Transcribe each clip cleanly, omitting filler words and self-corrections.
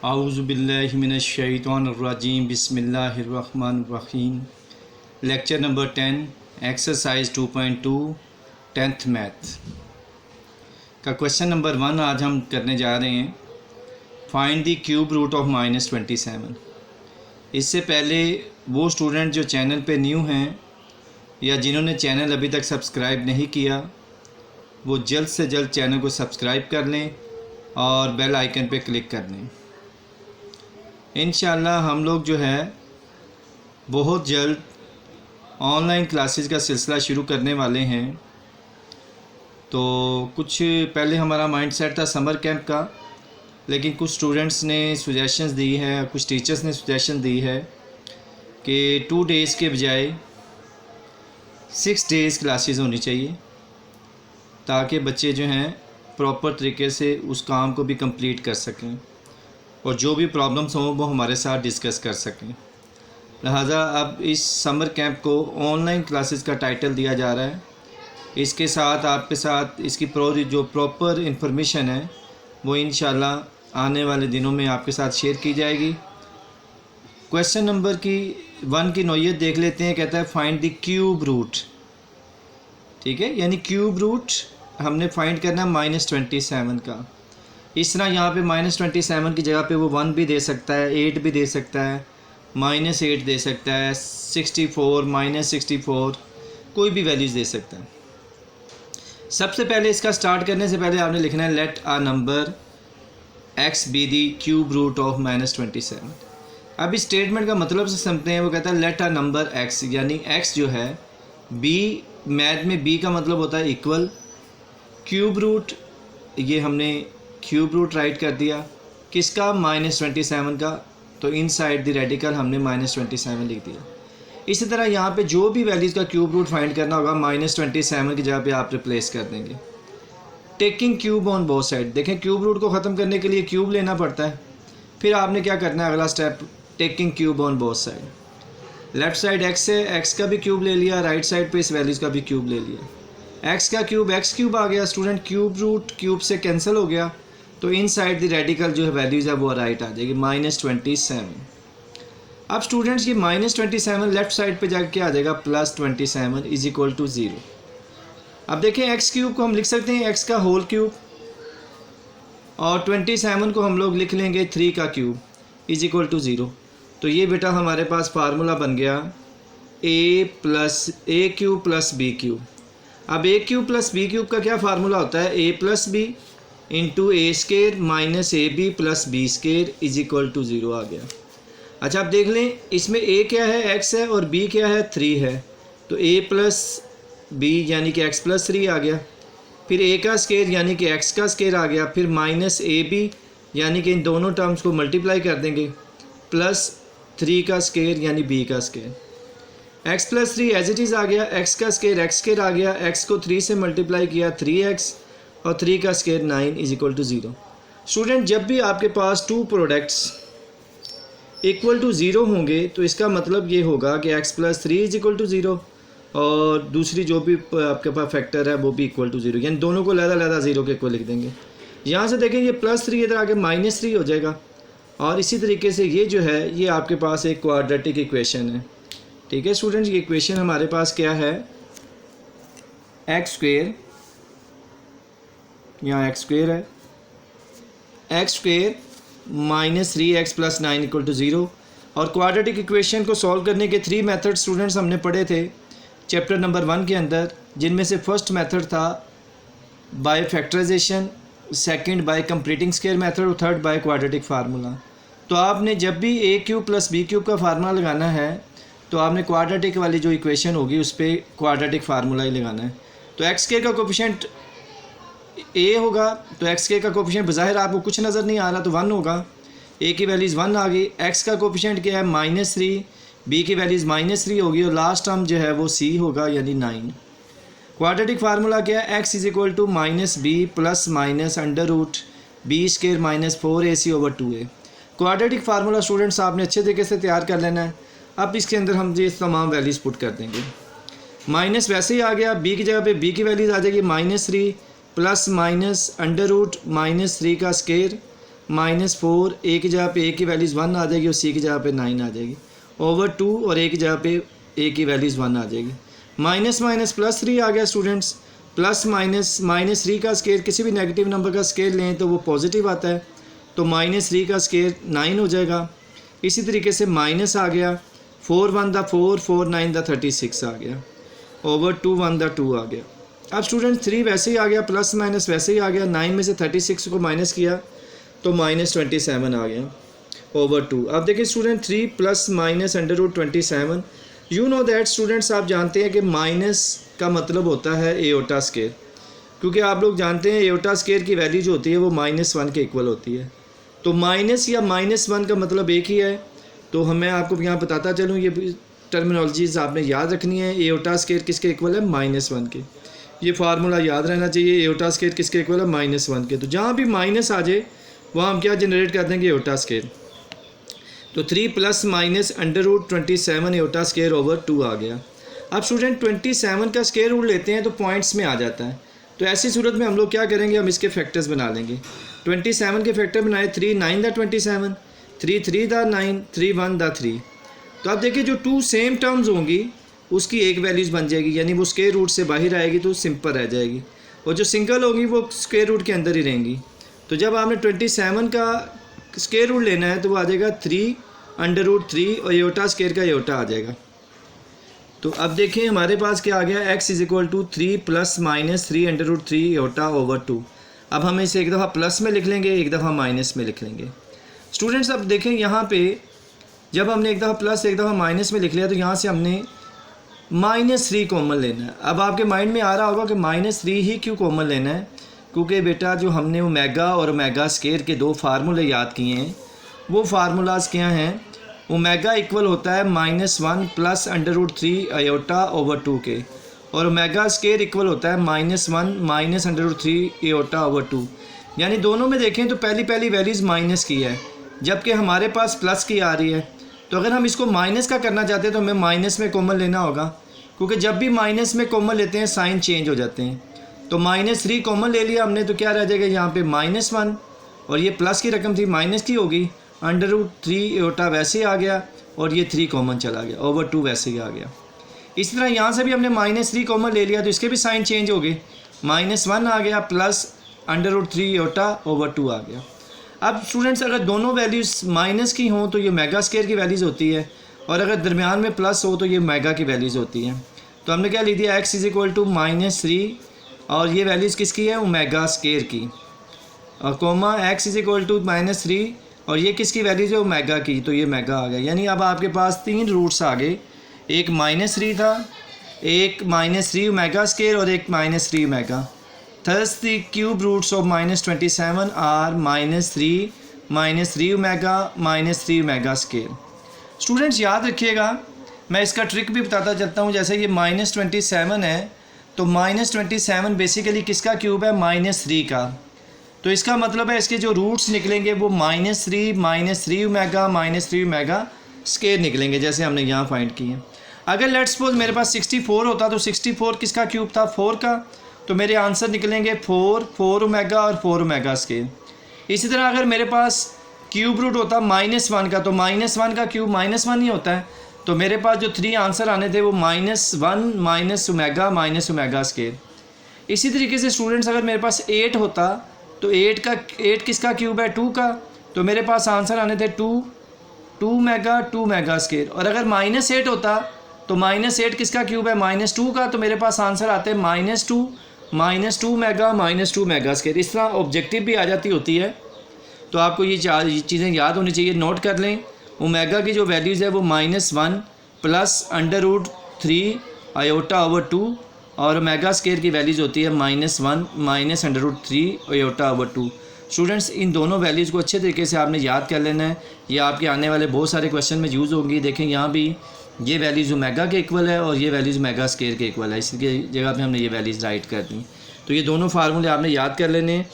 आऊज़ुबिल्लाहि मिनश्शैतानिर्रजीम बिस्मिल्लाहिर्रहमानिर्रहीम। Lecture number 10 exercise 2.2 10th math का क्वेश्चन नंबर 1 आज हम करने जा रहे हैं। Find the cube root of -27। इससे पहले वो स्टूडेंट जो चैनल पे न्यू हैं या जिन्होंने चैनल अभी तक सब्सक्राइब नहीं किया वो जल्द से जल्द चैनल को सब्सक्राइब कर लें और बेल आइकन पे क्लिक कर लें। इंशाल्लाह हम लोग जो है बहुत जल्द ऑनलाइन क्लासेस का सिलसिला शुरू करने वाले हैं। तो कुछ पहले हमारा माइंडसेट था समर कैंप का, लेकिन कुछ स्टूडेंट्स ने सजेशंस दी है, कुछ टीचर्स ने सजेशन दी है कि 2 डेज़ के बजाय 6 डेज़ क्लासेस होनी चाहिए ताकि बच्चे जो हैं प्रॉपर तरीके से उस काम को भी कंप्लीट कर सकें और जो भी प्रॉब्लम्स हों वो हमारे साथ डिस्कस कर सकें। लिहाजा अब इस समर कैंप को ऑनलाइन क्लासेस का टाइटल दिया जा रहा है। इसके साथ आपके साथ इसकी जो प्रॉपर इंफॉर्मेशन है वो इंशाल्लाह आने वाले दिनों में आपके साथ शेयर की जाएगी। क्वेश्चन नंबर 1 की नौइयत देख लेते हैं। कहता है फाइंड द क्यूब रूट। ठीक है, यानी क्यूब रूट हमने फाइंड करना है -27 का। इस तरह यहाँ पे -27 की जगह पे वो 1 भी दे सकता है, 8 भी दे सकता है, -8 दे सकता है, 64 -64 कोई भी वैल्यूज़ दे सकता है। सबसे पहले इसका स्टार्ट करने से पहले आपने लिखना है let a number x be the cube root of -27। अब इस स्टेटमेंट का मतलब से समझते हैं। वो कहता है लेट आ नंबर x, यानी x जो है b, मैथ में b का मतलब होता है इक्वल, क्यूब रूट ये हमने क्यूब रूट राइट कर दिया किसका, -27 का, तो इनसाइड द रेडिकल हमने -27 लिख दिया। इसी तरह यहाँ पे जो भी वैल्यूज़ का क्यूब रूट फाइंड करना होगा -27 की जगह पे आप रिप्लेस कर देंगे। Taking cube on both side, देखें क्यूब रूट को ख़त्म करने के लिए क्यूब लेना पड़ता है। फिर आपने क्या करना है, अगला step taking cube on both side. Left side x है, x का भी क्यूब ले लिया, राइट साइड पे इस वैल्यूज़ का भी क्यूब ले लिया। x का क्यूब x क्यूब आ गया स्टूडेंट, क्यूब रूट क्यूब से कैंसिल हो गया, तो इनसाइड द रेडिकल जो है वैल्यूज़ है वो राइट आ जाएगी -27। अब स्टूडेंट्स ये -27 लेफ्ट साइड पे जाके क्या आ जाएगा, +27 इज इक्वल टू 0। अब देखें x क्यूब को हम लिख सकते हैं x का होल क्यूब और 27 को हम लोग लिख लेंगे 3 का क्यूब इज इक्वल टू 0। तो ये बेटा हमारे पास फार्मूला बन गया a cube plus b cube. अब a cube plus b cube का क्या फार्मूला होता है, a plus B into A square minus A B plus B square is equal to 0 आ गया। अच्छा आप देख लें इसमें a क्या है, x है, और b क्या है, 3 है, तो a प्लस बी यानी कि x प्लस 3 आ गया। फिर a का स्केयर यानी कि x का स्केयर आ गया, फिर माइनस ए बी यानी कि इन दोनों टर्म्स को मल्टीप्लाई कर देंगे, प्लस 3 का स्केयर यानी b का square. x plus 3 as it is आ गया, x का स्केयर x स्केयर आ गया, x को 3 से मल्टीप्लाई किया 3x और 3 का square 9 is equal to 0। Student जब भी आपके पास 2 प्रोडक्ट्स इक्वल टू 0 होंगे तो इसका मतलब ये होगा कि x plus 3 is equal to 0 और दूसरी जो भी आपके पास फैक्टर है वो भी इक्वल टू 0, यानी दोनों को लहदा 0 के इक्वल लिख देंगे। यहाँ से देखें ये +3 इधर आके -3 हो जाएगा और इसी तरीके से ये जो है ये आपके पास एक क्वाड्रेटिक इक्वेशन है। ठीक है स्टूडेंट, ये इक्वेशन हमारे पास क्या है, एक्स स्क्वेयर, यहाँ एक्स स्क्वेयर है, x square -3x plus 9 equal to 0। और क्वाड्रेटिक इक्वेशन को सॉल्व करने के 3 मेथड स्टूडेंट्स हमने पढ़े थे चैप्टर नंबर 1 के अंदर, जिनमें से फर्स्ट मेथड था by factorisation, second by completing square method और थर्ड बाय क्वाड्रेटिक फार्मूला। तो आपने जब भी a cube plus b cube का फार्मूला लगाना है तो आपने क्वाड्रेटिक वाली जो इक्वेशन होगी उस पर क्वाड्रेटिक फार्मूला ही लगाना है। तो एक्स के का कोफिशिएंट a होगा, तो एक्स के का कोफिशिएंट बज़ाहिर आपको कुछ नज़र नहीं आ रहा तो 1 होगा, a की वैल्यूज़ 1 आ गई, x का कोफिशिएंट क्या है -3, b की वैल्यूज़ -3 होगी और लास्ट टर्म जो है वो c होगा यानी 9। क्वाड्रेटिक फार्मूला क्या है, x is equal to -b plus minus under root b square -4ac/2a। Quadratic formula students आपने अच्छे तरीके से तैयार कर लेना है। अब इसके अंदर हम ये तमाम वैल्यूज़ पुट कर देंगे। माइनस वैसे ही आ गया, b की जगह पे b की वैल्यूज़ आ जाएगी -3 प्लस माइनस अंडर रूट -3 का स्केयर -4, ए की जगह पे ए की वैल्यूज़ 1 आ जाएगी और सी की जगह पे 9 आ जाएगी, ओवर 2 और ए की जगह पे ए की वैल्यूज़ 1 आ जाएगी। माइनस माइनस प्लस 3 आ गया स्टूडेंट्स। प्लस माइनस -3 का स्केयर, किसी भी नेगेटिव नंबर का स्केयर लें तो वो पॉजिटिव आता है, तो -3 का स्केयर 9 हो जाएगा। इसी तरीके से माइनस आ गया, 4 1 दा 4, 4 9 दा 36 आ गया, ओवर 2 1 दा 2 आ गया। अब स्टूडेंट 3 वैसे ही आ गया, प्लस माइनस वैसे ही आ गया, 9 में से 36 को माइनस किया तो -27 आ गया, ओवर 2। अब देखिए student 3 plus minus √27, you know that students, आप जानते हैं कि माइनस का मतलब होता है एओटा स्केयर, क्योंकि आप लोग जानते हैं एओटा स्केयर की वैल्यू जो होती है वो -1 के इक्वल होती है। तो माइनस या -1 का मतलब एक ही है। तो मैं आपको यहाँ बताता चलूँ, ये टर्मिनोलॉजीज़ आपने याद रखनी है। एओटा स्केयर किसके इक्वल है? -1 के। ये फार्मूला याद रहना चाहिए, एओटा स्केयर किसके इक्वल है? -1 के। तो जहाँ भी माइनस आ जाए वहाँ हम क्या जनरेट कर देंगे? Aorta square. तो 3 plus minus √27 aorta square over 2 आ गया। अब स्टूडेंट 27 का स्केयर रूट लेते हैं तो पॉइंट्स में आ जाता है। तो ऐसी सूरत में हम लोग क्या करेंगे? हम इसके फैक्टर्स बना लेंगे। 27 के फैक्टर बनाए, 3 9 दा 27, 3 3 दा 9, 3 1 दा 3। तो आप देखिए जो 2 सेम टर्म्स होंगी उसकी एक वैल्यूज़ बन जाएगी, यानी वो स्केयर रूट से बाहर आएगी तो सिंपल रह जाएगी, और जो सिंगल होगी वो स्केयर रूट के अंदर ही रहेंगी। तो जब आपने 27 का स्केयर रूट लेना है तो वो आ जाएगा 3√3 और एओटा स्केयर का एओटा आ जाएगा। तो अब देखें हमारे पास क्या आ गया? x = 3 plus minus 3√3 aorta over 2। अब हम इसे एक दफ़ा प्लस में लिख लेंगे, एक दफ़ा माइनस में लिख लेंगे। स्टूडेंट्स अब देखें यहाँ पे जब हमने एक दफ़ा प्लस एक दफ़ा माइनस में लिख लिया तो यहाँ से हमने -3 कॉमन लेना है। अब आपके माइंड में आ रहा होगा कि -3 ही क्यों कॉमन लेना है? क्योंकि बेटा जो हमने ओमेगा और ओमेगा स्केयर के 2 फार्मूले याद किए हैं, वो फार्मूलाज क्या हैं? ओमेगा इक्वल होता है -1 प्लस √3 एओटा ओवर 2 के, और ओमेगा स्केयर इक्वल होता है -1 माइनस √3 एओटा ओवर 2। यानी दोनों में देखें तो पहली वैल्यूज़ माइनस की है, जबकि हमारे पास प्लस की आ रही है। तो अगर हम इसको माइनस का करना चाहते हैं तो हमें माइनस में कॉमन लेना होगा, क्योंकि जब भी माइनस में कॉमन लेते हैं साइन चेंज हो जाते हैं। तो -3 कॉमन ले लिया हमने, तो क्या रह जाएगा यहाँ पे? -1, और ये प्लस की रकम थी माइनस की होगी, √3 एओटा वैसे आ गया, और ये 3 कॉमन चला गया, ओवर 2 वैसे ही आ गया। इसी तरह यहाँ से भी हमने -3 कॉमन ले लिया तो इसके भी साइन चेंज हो गए, -1 आ गया प्लस √3 एओटा ओवर 2 आ गया। अब स्टूडेंट्स अगर दोनों वैल्यूज़ माइनस की हों तो ये मेगा स्केयर की वैल्यूज़ होती है, और अगर दरमियान में प्लस हो तो ये मेगा की वैल्यूज़ होती हैं। तो हमने क्या लिख दिया? x = -3, और ये वैल्यूज़ किसकी है? ओमेगा स्केयर की, और कोमा x = -3, और ये किसकी वैल्यूज़ है? ओमेगा की, तो ये मेगा आ गया। यानी अब आपके पास 3 रूट्स आ गए, एक -3 था, एक -3 ओमेगा स्केयर और एक -3 omega. Thus the cube roots of -27 are -3 omega -3 omega square. Students याद रखिएगा, मैं इसका ट्रिक भी बताता चलता हूँ। जैसे ये -27 है तो -27 बेसिकली किसका क्यूब है? -3 का। तो इसका मतलब है इसके जो रूट्स निकलेंगे वो -3 ओमेगा -3 ओमेगा स्केयर निकलेंगे, जैसे हमने यहाँ फाइंड किए। अगर लेट्स सपोज मेरे पास 64 होता तो 64 किसका क्यूब था? 4 का, तो मेरे आंसर निकलेंगे 4 ओमेगा और 4 ओमेगा स्केयर। इसी तरह अगर मेरे पास क्यूब रूट होता -1 का, तो -1 का क्यूब -1 ही होता है, तो मेरे पास जो 3 आंसर आने थे वो -1 - ओमेगा स्केयर। इसी तरीके से स्टूडेंट्स अगर मेरे पास 8 होता तो 8 किसका क्यूब है? 2 का, तो मेरे पास आंसर आने थे 2 ओमेगा स्केयर। और अगर -8 होता तो -8 किसका क्यूब है? -2 का, तो मेरे पास आंसर आते हैं -2 ओमेगा स्केयर। इस तरह ऑब्जेक्टिव भी आ जाती होती है। तो आपको ये चीज़ें याद होनी चाहिए, नोट कर लें। ओमेगा की जो वैल्यूज़ है वो -1 प्लस √3 आयोटा ओवर 2, और ओमेगा स्केयर की वैल्यूज़ होती है -1 minus √3 iota over 2। Students in दोनों वैल्यूज़ को अच्छे तरीके से आपने याद कर लेना है, ये आपके आने वाले बहुत सारे क्वेश्चन में यूज़ होंगी। देखें यहाँ भी ये वैल्यूज़ ओमेगा के इक्वल है और ये वैल्यूज़ मेगा स्केयर के इक्वल है, इसकी जगह पे हमने ये वैल्यूज़ राइट कर दी। तो ये दोनों फार्मूले आपने याद कर लेने,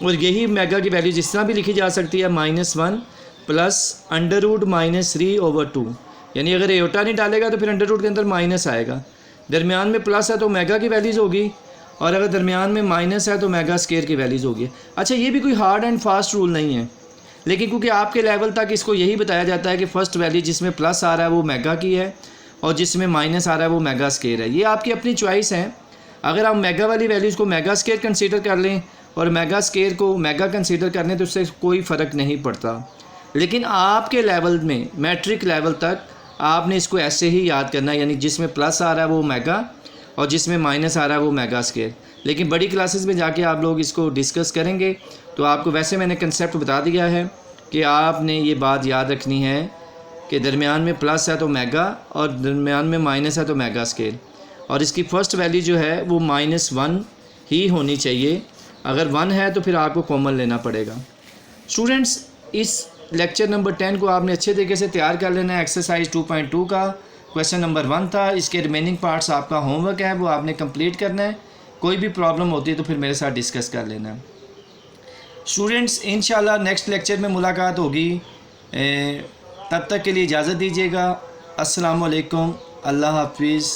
और यही मेगा की वैल्यू जिस तरह भी लिखी जा सकती है -1 प्लस √-3 ओवर 2। यानी अगर एओटा नहीं डालेगा तो फिर अंडर रूट के अंदर माइनस आएगा, दरमियान में प्लस है तो मेगा की वैल्यूज़ होगी, और अगर दरमियान में माइनस है तो मेगा स्केयर की वैल्यूज़ होगी। अच्छा, ये भी कोई हार्ड एंड फास्ट रूल नहीं है, लेकिन क्योंकि आपके लेवल तक इसको यही बताया जाता है कि फ़र्स्ट वैल्यू जिसमें प्लस आ रहा है वो मेगा की है और जिसमें माइनस आ रहा है वो मेगा स्केयर है। ये आपकी अपनी चॉइस है। अगर आप मेगा वाली वैल्यूज़ को मेगा स्केयर कंसीडर कर लें और मेगा स्केयर को मेगा कंसीडर कर लें तो उससे कोई फ़र्क नहीं पड़ता। लेकिन आपके लेवल में मैट्रिक लेवल तक आपने इसको ऐसे ही याद करना है, यानी जिसमें प्लस आ रहा है वो मेगा और जिसमें माइनस आ रहा है वो मेगा स्केयर। लेकिन बड़ी क्लासेस में जाके आप लोग इसको डिस्कस करेंगे तो आपको वैसे मैंने कंसेप्ट बता दिया है कि आपने ये बात याद रखनी है कि दरमियान में प्लस है तो मेगा और दरमियान में माइनस है तो मेगा स्केयर, और इसकी फ़र्स्ट वैल्यू जो है वो -1 ही होनी चाहिए। अगर 1 है तो फिर आपको कॉमन लेना पड़ेगा। स्टूडेंट्स, इस लेक्चर नंबर 10 को आपने अच्छे तरीके से तैयार कर लेना है। एक्सरसाइज 2.2 का क्वेश्चन नंबर 1 था। इसके रिमेनिंग पार्ट्स आपका होमवर्क है, वो आपने कंप्लीट करना है। कोई भी प्रॉब्लम होती है तो फिर मेरे साथ डिस्कस कर लेना है। स्टूडेंट्स, इंशाल्लाह नेक्स्ट लेक्चर में मुलाकात होगी। तब तक के लिए इजाज़त दीजिएगा। अस्सलाम वालेकुम, अल्लाह हाफिज़।